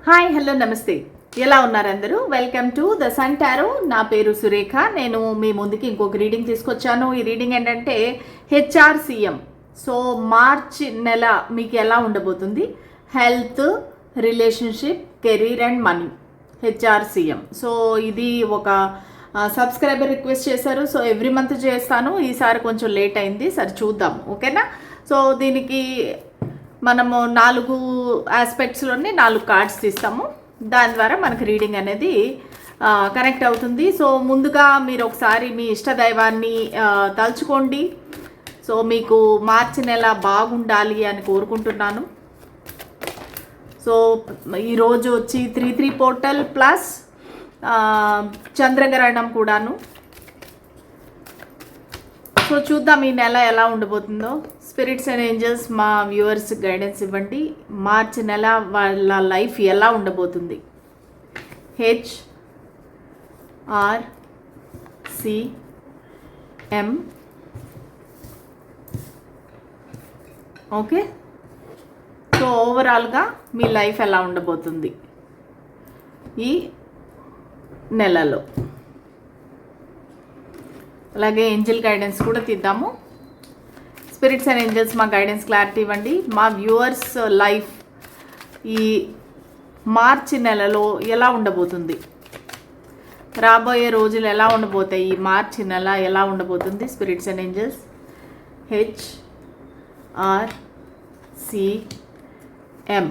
Hi hello నమస్తే, ఎలా ఉన్నారు అందరూ? Welcome to the sun tarot. నా పేరు సురేఖ. నేను మీ ముందుకి ఇంకొక రీడింగ్ తీసుకొచ్చాను. ఈ రీడింగ్ ఏంటంటే హెచ్ఆర్సిఎం. సో మార్చ్ నెల మీకు ఎలా ఉండబోతుంది? Health, relationship, career and money. హెచ్ఆర్సిఎం. So ఇది ఒక సబ్స్క్రైబర్ రిక్వెస్ట్ చేశారు. సో ఎవ్రీ మంత్ చేస్తాను, ఈసారి కొంచెం లేట్ అయింది. సరే చూద్దాం, ఓకేనా? సో దీనికి మనము 4 ఆస్పెక్ట్స్లోని 4 కార్డ్స్ తీస్తాము. దాని ద్వారా మనకు రీడింగ్ అనేది కనెక్ట్ అవుతుంది. సో ముందుగా మీరు ఒకసారి మీ ఇష్ట దైవాన్ని తలుచుకోండి. సో మీకు మార్చి నెల బాగుండాలి అని కోరుకుంటున్నాను. సో ఈరోజు వచ్చి 3/3 పోర్టల్ ప్లస్ చంద్రగ్రహణం కూడాను. సో చూద్దాం ఈ నెల ఎలా ఉండబోతుందో. స్పిరిట్స్ అండ్ ఏంజల్స్ మా వ్యూవర్స్ గైడెన్స్ ఇవ్వండి. మార్చి నెల వాళ్ళ లైఫ్ ఎలా ఉండబోతుంది? HRCM. ఓకే, సో ఓవరాల్గా మీ లైఫ్ ఎలా ఉండబోతుంది ఈ నెలలో? అలాగే ఏంజల్ గైడెన్స్ కూడా తీద్దాము. స్పిరిట్స్ అండ్ ఏంజల్స్ మా గైడెన్స్ క్లారిటీ ఇవ్వండి. మా వ్యూవర్స్ లైఫ్ ఈ మార్చి నెలలో ఎలా ఉండబోతుంది? రాబోయే రోజులు ఎలా ఉండబోతాయి? ఈ మార్చి నెల ఎలా ఉండబోతుంది? Spirits and angels. HRCM.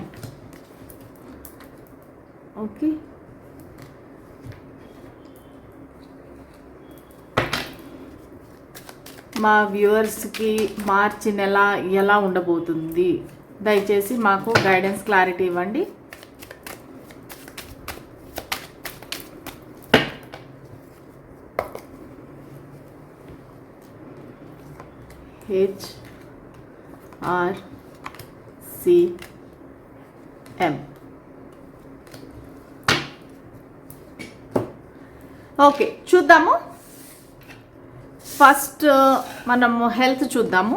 Okay, మా వ్యూవర్స్కి మార్చి నెల ఎలా ఉండబోతుంది? దయచేసి మాకు గైడెన్స్ క్లారిటీ ఇవ్వండి. HRCM. ఓకే, చూద్దాము. ఫస్ట్ మనము హెల్త్ చూద్దాము.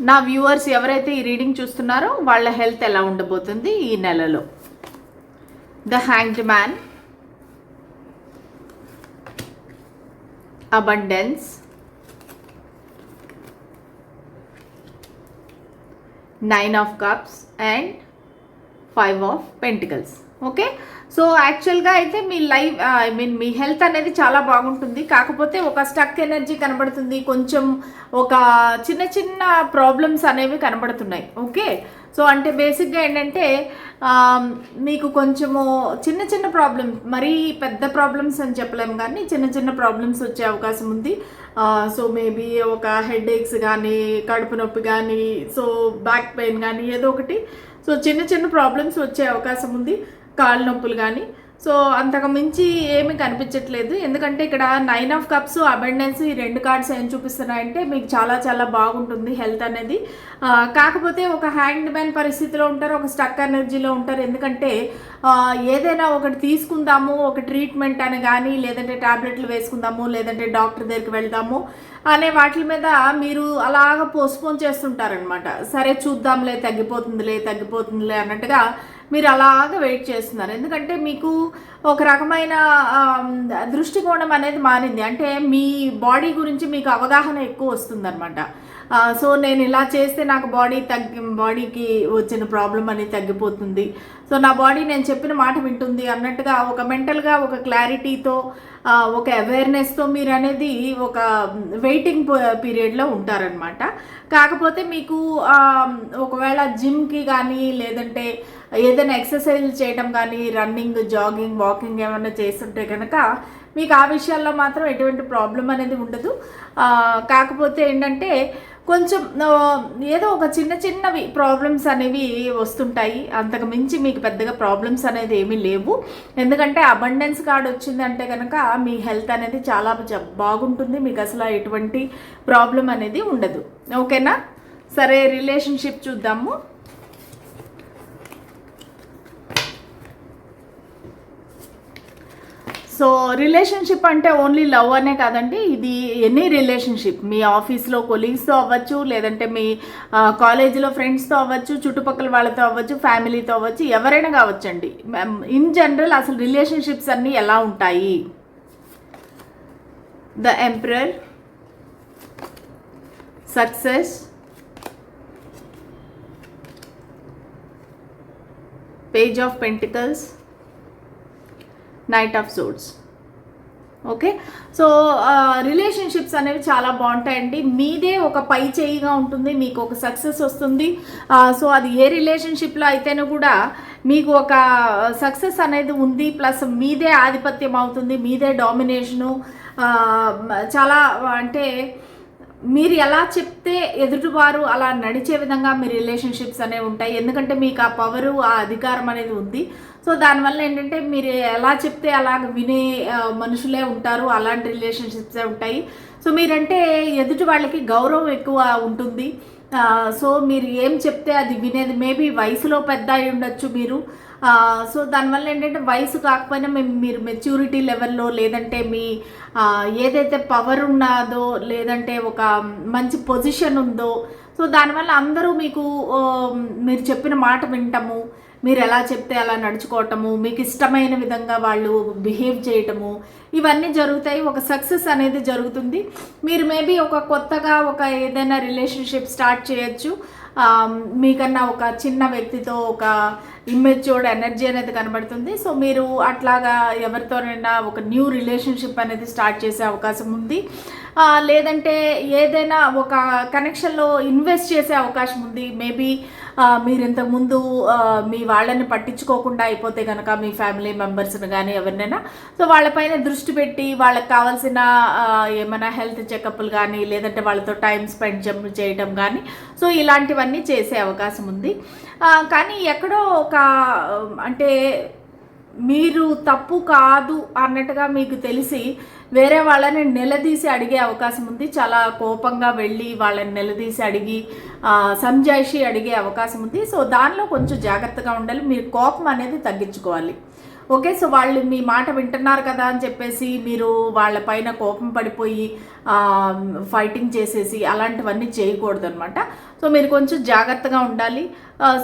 నా వ్యూవర్స్ ఎవరైతే ఈ రీడింగ్ చూస్తున్నారో వాళ్ళ హెల్త్ ఎలా ఉండబోతుంది ఈ నెలలో? The hanged man, abundance, nine of cups and 5 of pentacles. Okay, so యాక్చువల్గా అయితే మీ లైఫ్ మీ హెల్త్ అనేది చాలా బాగుంటుంది. కాకపోతే ఒక స్టక్ ఎనర్జీ కనబడుతుంది, కొంచెం ఒక చిన్న చిన్న ప్రాబ్లమ్స్ అనేవి కనబడుతున్నాయి. ఓకే, సో అంటే బేసిక్గా ఏంటంటే మీకు కొంచెము చిన్న చిన్న ప్రాబ్లమ్స్, మరీ పెద్ద ప్రాబ్లమ్స్ అని చెప్పలేము కానీ చిన్న చిన్న ప్రాబ్లమ్స్ వచ్చే అవకాశం ఉంది. సో మేబీ ఒక హెడేక్స్ కానీ, కడుపు నొప్పి కానీ, సో బ్యాక్ పెయిన్ కానీ ఏదో ఒకటి. సో చిన్న చిన్న ప్రాబ్లమ్స్ వచ్చే అవకాశం ఉంది, కాళ్ళ నొప్పులు కానీ. సో అంతకు మించి ఏమీ కనిపించట్లేదు. ఎందుకంటే ఇక్కడ 9 ఆఫ్ కప్స్, అబండెన్స్, ఈ 2 కార్డ్స్ ఏం చూపిస్తున్నాయంటే మీకు చాలా చాలా బాగుంటుంది హెల్త్ అనేది. కాకపోతే ఒక హ్యాండ్ మ్యాన్ పరిస్థితిలో ఉంటారు, ఒక స్టక్ ఎనర్జీలో ఉంటారు. ఎందుకంటే ఏదైనా ఒకటి తీసుకుందాము, ఒక ట్రీట్మెంట్ అని కానీ, లేదంటే ట్యాబ్లెట్లు వేసుకుందాము, లేదంటే డాక్టర్ దగ్గరికి వెళ్దాము అనే వాటి మీద మీరు అలాగ పోస్ట్పోన్ చేస్తుంటారనమాట. సరే చూద్దాంలే, తగ్గిపోతుందిలే అన్నట్టుగా మీరు అలాగ వెయిట్ చేస్తున్నారు. ఎందుకంటే మీకు ఒక రకమైన దృష్టికోణం అనేది మారింది. అంటే మీ బాడీ గురించి మీకు అవగాహన ఎక్కువ వస్తుందన్నమాట. సో నేను ఇలా చేస్తే నాకు బాడీకి వచ్చిన ప్రాబ్లం అనేది తగ్గిపోతుంది. సో నా బాడీ నేను చెప్పిన మాట వింటుంది అన్నట్టుగా ఒక మెంటల్గా ఒక క్లారిటీతో, ఒక అవేర్నెస్తో మీరు అనేది ఒక వెయిటింగ్ పీరియడ్లో ఉంటారనమాట. కాకపోతే మీకు ఒకవేళ జిమ్కి కానీ, లేదంటే ఏదైనా ఎక్సర్సైజ్ చేయడం కానీ, రన్నింగ్, జాగింగ్, వాకింగ్ ఏమైనా చేస్తుంటే కనుక మీకు ఆ విషయాల్లో మాత్రం ఎటువంటి ప్రాబ్లం అనేది ఉండదు. కాకపోతే ఏంటంటే కొంచెం ఏదో ఒక చిన్నవి ప్రాబ్లమ్స్ అనేవి వస్తుంటాయి. అంతకు మించి మీకు పెద్దగా ప్రాబ్లమ్స్ అనేది ఏమీ లేవు. ఎందుకంటే అబండెన్స్ కార్డ్ వచ్చిందంటే కనుక మీ హెల్త్ అనేది చాలా బాగుంటుంది, మీకు అసలు ఎటువంటి ప్రాబ్లం అనేది ఉండదు. ఓకేనా? సరే, రిలేషన్షిప్ చూద్దాము. సో రిలేషన్షిప్ అంటే ఓన్లీ లవ్ అనే కాదండి, ఇది ఎనీ రిలేషన్షిప్. మీ ఆఫీస్లో కొలీగ్స్తో అవ్వచ్చు, లేదంటే మీ కాలేజీలో ఫ్రెండ్స్తో అవ్వచ్చు, చుట్టుపక్కల వాళ్ళతో అవ్వచ్చు, ఫ్యామిలీతో అవ్వచ్చు, ఎవరైనా కావచ్చండి. ఇన్ జనరల్ అసలు రిలేషన్షిప్స్ అన్నీ ఎలా ఉంటాయి? The emperor, success, page of pentacles, knight of swords. Okay, so relationships అనేవి చాలా బాగుంటాయండి. మీదే ఒక పై చేయిగా ఉంటుంది, మీకు ఒక సక్సెస్ వస్తుంది. సో అది ఏ రిలేషన్షిప్లో అయితేనూ కూడా మీకు ఒక సక్సెస్ అనేది ఉంది, ప్లస్ మీదే ఆధిపత్యం అవుతుంది, మీదే డామినేషను. చాలా అంటే మీరు ఎలా చెప్తే ఎదుటివారు అలా నడిచే విధంగా మీ రిలేషన్షిప్స్ అనేవి ఉంటాయి. ఎందుకంటే మీకు ఆ పవరు, ఆ అధికారం అనేది ఉంది. సో దానివల్ల ఏంటంటే మీరు ఎలా చెప్తే అలాగ వినే మనుషులే ఉంటారు, అలాంటి రిలేషన్షిప్సే ఉంటాయి. సో మీరంటే ఎదుటి వాళ్ళకి గౌరవం ఎక్కువ ఉంటుంది. సో మీరు ఏం చెప్తే అది వినేది. మేబీ వయసులో పెద్ద అయి ఉండొచ్చు మీరు. సో దానివల్ల ఏంటంటే వయసు కాకపోయినా మీరు మెచ్యూరిటీ లెవెల్లో, లేదంటే మీ ఏదైతే పవర్ ఉన్నదో, లేదంటే ఒక మంచి పొజిషన్ ఉందో, సో దానివల్ల అందరూ మీకు మీరు చెప్పిన మాట వింటము, మీరు ఎలా చెప్తే అలా నడుచుకోవటము, మీకు ఇష్టమైన విధంగా వాళ్ళు బిహేవ్ చేయటము, ఇవన్నీ జరుగుతాయి. ఒక సక్సెస్ అనేది జరుగుతుంది. మీరు మేబీ ఒక కొత్తగా ఒక ఏదైనా రిలేషన్షిప్ స్టార్ట్ చేయొచ్చు. మీకన్నా ఒక చిన్న వ్యక్తితో ఒక ఇమ్మెచ్యూర్డ్ ఎనర్జీ అనేది కనబడుతుంది. సో మీరు అట్లాగా ఎవరితోనైనా ఒక న్యూ రిలేషన్షిప్ అనేది స్టార్ట్ చేసే అవకాశం ఉంది. లేదంటే ఏదైనా ఒక కనెక్షన్లో ఇన్వెస్ట్ చేసే అవకాశం ఉంది. మేబీ మీరు ఇంతకుముందు మీ వాళ్ళని పట్టించుకోకుండా అయిపోతే కనుక మీ ఫ్యామిలీ మెంబర్స్ని కానీ ఎవరినైనా, సో వాళ్ళపైన దృష్టి పెట్టి వాళ్ళకి కావాల్సిన ఏమైనా హెల్త్ చెకప్లు కానీ, లేదంటే వాళ్ళతో టైం స్పెండ్ చేయడం కానీ, సో ఇలాంటివన్నీ చేసే అవకాశం ఉంది. కానీ ఎక్కడో ఒక అంటే మీరు తప్పు కాదు అన్నట్టుగా మీకు తెలిసి వేరే వాళ్ళని నిలదీసి అడిగే అవకాశం ఉంది. చాలా కోపంగా వెళ్ళి వాళ్ళని నిలదీసి అడిగి సంజాయిషి అడిగే అవకాశం ఉంది. సో దానిలో కొంచెం జాగ్రత్తగా ఉండాలి. మీరు కోపం అనేది తగ్గించుకోవాలి. ఓకే, సో వాళ్ళు మీ మాట వింటున్నారు కదా అని చెప్పేసి మీరు వాళ్ళ పైన కోపం పడిపోయి ఫైటింగ్ చేసేసి అలాంటివన్నీ చేయకూడదు అనమాట. సో మీరు కొంచెం జాగ్రత్తగా ఉండాలి.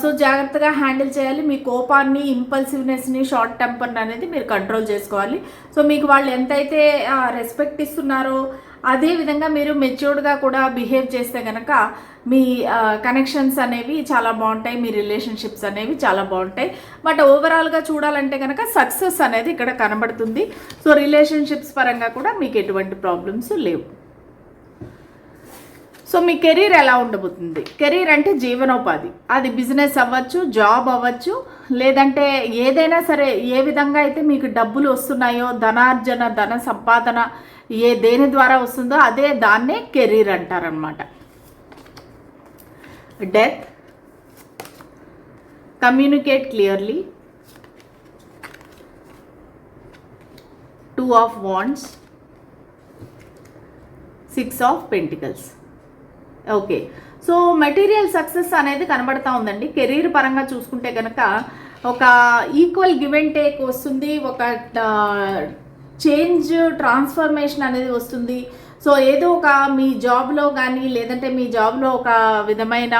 సో జాగ్రత్తగా హ్యాండిల్ చేయాలి. మీ కోపాన్ని, ఇంపల్సివ్నెస్ని, షార్ట్ టెంపర్ని అనేది మీరు కంట్రోల్ చేసుకోవాలి. సో మీకు వాళ్ళు ఎంతైతే రెస్పెక్ట్ ఇస్తున్నారో అదే విధంగా మీరు మెచ్యూర్డ్గా కూడా బిహేవ్ చేస్తే కనుక మీ కనెక్షన్స్ అనేవి చాలా బాగుంటాయి, మీ రిలేషన్షిప్స్ అనేవి చాలా బాగుంటాయి. బట్ ఓవరాల్గా చూడాలంటే కనుక సక్సెస్ అనేది ఇక్కడ కనబడుతుంది. సో రిలేషన్షిప్స్ పరంగా కూడా మీకు ఎటువంటి ప్రాబ్లమ్స్ లేవు. సో మీ కెరీర్ ఎలా ఉండబోతుంది? కెరీర్ అంటే జీవనోపాధి, అది బిజినెస్ అవ్వచ్చు, జాబ్ అవ్వచ్చు, లేదంటే ఏదైనా సరే ఏ విధంగా అయితే మీకు డబ్బులు వస్తున్నాయో, ధనార్జన, ధన సంపాదన దేని ద్వారా వస్తుందో అదే దాన్నే కెరీర్ అంటారనమాట. Death, communicate clearly, 2 of Wands, 6 of Pentacles. Okay, so material success అనేది కనబడతా ఉందండి. కెరీర్ పరంగా చూసుకుంటే కనుక ఒక ఈక్వల్ గివ్ అండ్ టేక్ వస్తుంది, ఒక చేంజ్, ట్రాన్స్ఫర్మేషన్ అనేది వస్తుంది. సో ఏదో ఒక మీ జాబ్లో కానీ, లేదంటే మీ జాబ్లో ఒక విధమైన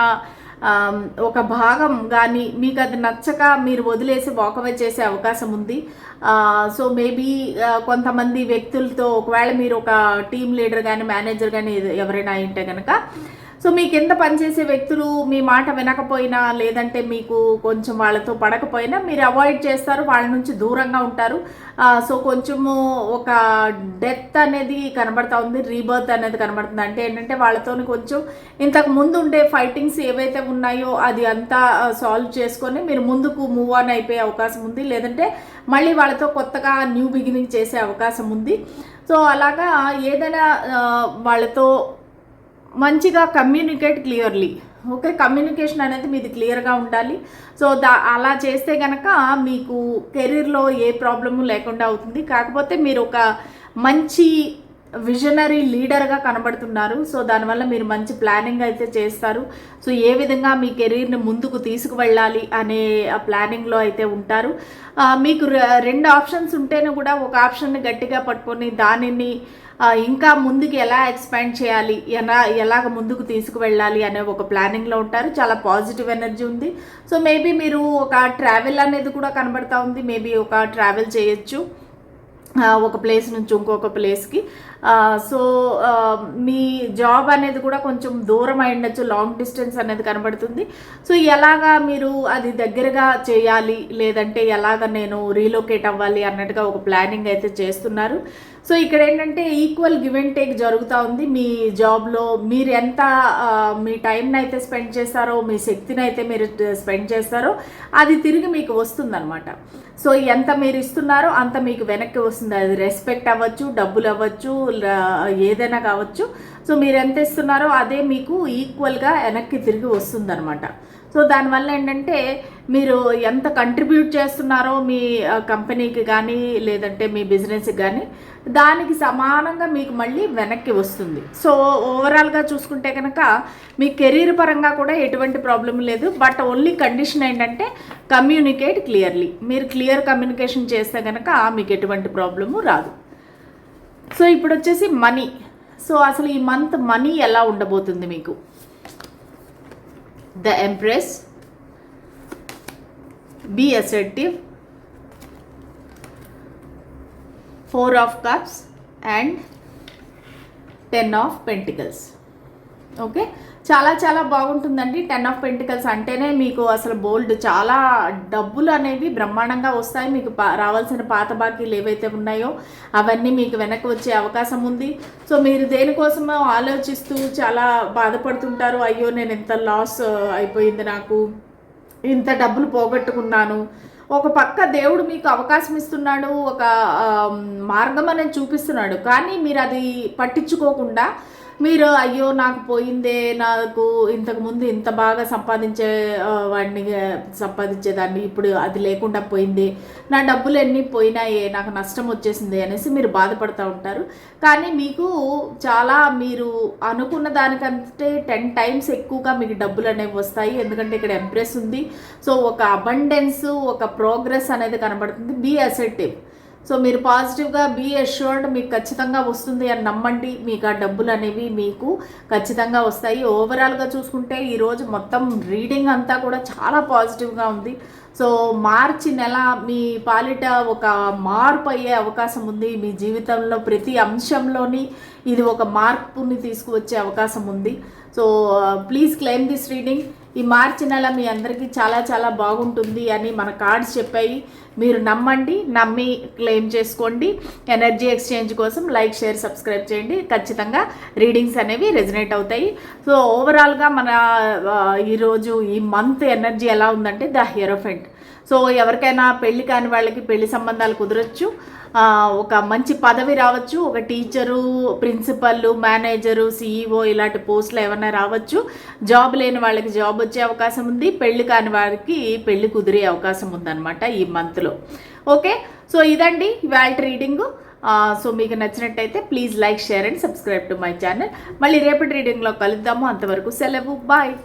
ఒక భాగం కానీ మీకు అది నచ్చక మీరు వదిలేసి వాకవే చేసే అవకాశం ఉంది. సో మేబీ కొంతమంది వ్యక్తులతో, ఒకవేళ మీరు ఒక టీమ్ లీడర్ కానీ, మేనేజర్ కానీ ఎవరైనా అయింటే కనుక, సో మీ కింద పనిచేసే వ్యక్తులు మీ మాట వినకపోయినా, లేదంటే మీకు కొంచెం వాళ్ళతో పడకపోయినా మీరు అవాయిడ్ చేస్తారు, వాళ్ళ నుంచి దూరంగా ఉంటారు. సో కొంచెము ఒక డెత్ అనేది కనబడతా ఉంది, రీబర్త్ అనేది కనబడుతుంది. అంటే ఏంటంటే వాళ్ళతో కొంచెం ఇంతకు ముందు ఉండే ఫైటింగ్స్ ఏవైతే ఉన్నాయో అది అంతా సాల్వ్ చేసుకొని మీరు ముందుకు మూవ్ ఆన్ అయిపోయే అవకాశం ఉంది. లేదంటే మళ్ళీ వాళ్ళతో కొత్తగా న్యూ బిగినింగ్ చేసే అవకాశం ఉంది. సో అలాగా ఏదైనా వాళ్ళతో మంచిగా కమ్యూనికేట్ క్లియర్లీ. ఓకే, కమ్యూనికేషన్ అనేది మీది క్లియర్గా ఉండాలి. సో అలా చేస్తే కనుక మీకు కెరీర్లో ఏ ప్రాబ్లము లేకుండా అవుతుంది. కాకపోతే మీరు ఒక మంచి విజనరీ లీడర్గా కనబడుతున్నారు. సో దానివల్ల మీరు మంచి ప్లానింగ్ అయితే చేస్తారు. సో ఏ విధంగా మీ కెరీర్ని ముందుకు తీసుకువెళ్ళాలి అనే ప్లానింగ్లో అయితే ఉంటారు. మీకు 2 ఆప్షన్స్ ఉంటేనే కూడా ఒక ఆప్షన్ని గట్టిగా పట్టుకొని దానిని ఇంకా ముందుకు ఎలా ఎక్స్పాండ్ చేయాలి, ఎలాగ ముందుకు తీసుకువెళ్ళాలి అనే ఒక ప్లానింగ్లో ఉంటారు. చాలా పాజిటివ్ ఎనర్జీ ఉంది. సో మేబీ మీరు ఒక ట్రావెల్ అనేది కూడా కనబడతా ఉంది. మేబీ ఒక ట్రావెల్ చేయొచ్చు ఒక ప్లేస్ నుంచి ఇంకొక ప్లేస్కి. సో మీ జాబ్ అనేది కూడా కొంచెం దూరం అయి ఉండొచ్చు, లాంగ్ డిస్టెన్స్ అనేది కనబడుతుంది. సో ఎలాగా మీరు అది దగ్గరగా చేయాలి, లేదంటే ఎలాగ నేను రీలొకేట్ అవ్వాలి అన్నట్టుగా ఒక ప్లానింగ్ అయితే చేస్తున్నారు. సో ఇక్కడ ఏంటంటే ఈక్వల్ గివ్ అండ్ టేక్ జరుగుతూ ఉంది. మీ జాబ్లో మీరు ఎంత మీ టైంని అయితే స్పెండ్ చేస్తారో, మీ శక్తిని అయితే మీరు స్పెండ్ చేస్తారో అది తిరిగి మీకు వస్తుందన్నమాట. సో ఎంత మీరు ఇస్తున్నారో అంత మీకు వెనక్కి వస్తుంది. అది రెస్పెక్ట్ అవ్వచ్చు, డబ్బులు అవ్వచ్చు, ఏదైనా కావచ్చు. సో మీరు ఎంత ఇస్తున్నారో అదే మీకు ఈక్వల్గా వెనక్కి తిరిగి వస్తుందన్నమాట. సో దానివల్ల ఏంటంటే మీరు ఎంత కంట్రిబ్యూట్ చేస్తున్నారో మీ కంపెనీకి కానీ లేదంటే మీ బిజినెస్కి కానీ దానికి సమానంగా మీకు మళ్ళీ వెనక్కి వస్తుంది. సో ఓవరాల్గా చూసుకుంటే కనుక మీ కెరీర్ పరంగా కూడా ఎటువంటి ప్రాబ్లం లేదు. బట్ ఓన్లీ కండిషన్ ఏంటంటే కమ్యూనికేట్ క్లియర్లీ. మీరు క్లియర్ కమ్యూనికేషన్ చేస్తే కనుక మీకు ఎటువంటి ప్రాబ్లము రాదు. సో ఇప్పుడు వచ్చేసి మనీ. సో అసలు ఈ మంత్ మనీ ఎలా ఉండబోతుంది మీకు? The empress, be assertive, 4 of cups and 10 of pentacles. Okay, చాలా చాలా బాగుంటుందండి. 10 of pentacles అంటేనే మీకు అసలు బోల్డ్ చాలా డబ్బులు అనేవి బ్రహ్మాండంగా వస్తాయి. మీకు రావాల్సిన పాత బాకీలు ఏవైతే ఉన్నాయో అవన్నీ మీకు వెనక్కి వచ్చే అవకాశం ఉంది. సో మీరు దేనికోసమో ఆలోచిస్తూ చాలా బాధపడుతుంటారు. అయ్యో నేను ఎంత లాస్ అయిపోయింది, నాకు ఇంత డబ్బులు పోగొట్టుకున్నాను. ఒక పక్క దేవుడు మీకు అవకాశం ఇస్తున్నాడు, ఒక మార్గం అనేది చూపిస్తున్నాడు. కానీ మీరు అది పట్టించుకోకుండా మీరు అయ్యో నాకు పోయిందే, నాకు ఇంతకుముందు ఇంత బాగా సంపాదించేదాన్ని ఇప్పుడు అది లేకుండా పోయింది, నా డబ్బులు ఎన్ని పోయినాయే, నాకు నష్టం వచ్చేసింది అనేసి మీరు బాధపడుతూ ఉంటారు. కానీ మీకు చాలా మీరు అనుకున్న దానికంటే 10 times ఎక్కువగా మీకు డబ్బులు అనేవి వస్తాయి. ఎందుకంటే ఇక్కడ ఎంప్రెస్ ఉంది. సో ఒక అబండెన్స్, ఒక ప్రోగ్రెస్ అనేది కనబడుతుంది. Be assertive. సో మీరు పాజిటివ్గా బీ అష్యూర్డ్, మీకు ఖచ్చితంగా వస్తుంది అని నమ్మండి. మీకు ఆ డబ్బులు అనేవి మీకు ఖచ్చితంగా వస్తాయి. ఓవరాల్గా చూసుకుంటే ఈరోజు మొత్తం రీడింగ్ అంతా కూడా చాలా పాజిటివ్గా ఉంది. సో మార్చి నెల మీ పాలిట ఒక మార్పు అయ్యే అవకాశం ఉంది. మీ జీవితంలో ప్రతి అంశంలోని ఇది ఒక మార్పుని తీసుకువచ్చే అవకాశం ఉంది. So please claim this reading. ఈ మార్చి నెల మీ అందరికీ చాలా చాలా బాగుంటుంది అని మన కార్డ్స్ చెప్పాయి. మీరు నమ్మండి, నమ్మి క్లెయిమ్ చేసుకోండి. ఎనర్జీ ఎక్స్చేంజ్ కోసం లైక్, షేర్, సబ్స్క్రైబ్ చేయండి. ఖచ్చితంగా రీడింగ్స్ అనేవి రెజనేట్ అవుతాయి. సో ఓవరాల్గా మన ఈరోజు ఈ మంత్ ఎనర్జీ ఎలా ఉందంటే ద హియరోఫెంట్. సో ఎవరికైనా పెళ్లి కాని వాళ్ళకి పెళ్లి సంబంధాలు కుదరచ్చు. ఒక మంచి పదవి రావచ్చు. ఒక టీచరు, ప్రిన్సిపల్, మేనేజరు, CEO ఇలాంటి పోస్టులు ఏమైనా రావచ్చు. జాబ్ లేని వాళ్ళకి జాబ్ వచ్చే అవకాశం ఉంది. పెళ్లి కాని వారికి పెళ్లి కుదిరే అవకాశం ఉందన్నమాట ఈ మంత్లో. ఓకే, సో ఇదండి ఇవాళ రీడింగు. సో మీకు నచ్చినట్టయితే please like, share and subscribe to my channel. మళ్ళీ రేపటి రీడింగ్లో కలుద్దాము. అంతవరకు సెలవు, బాయ్.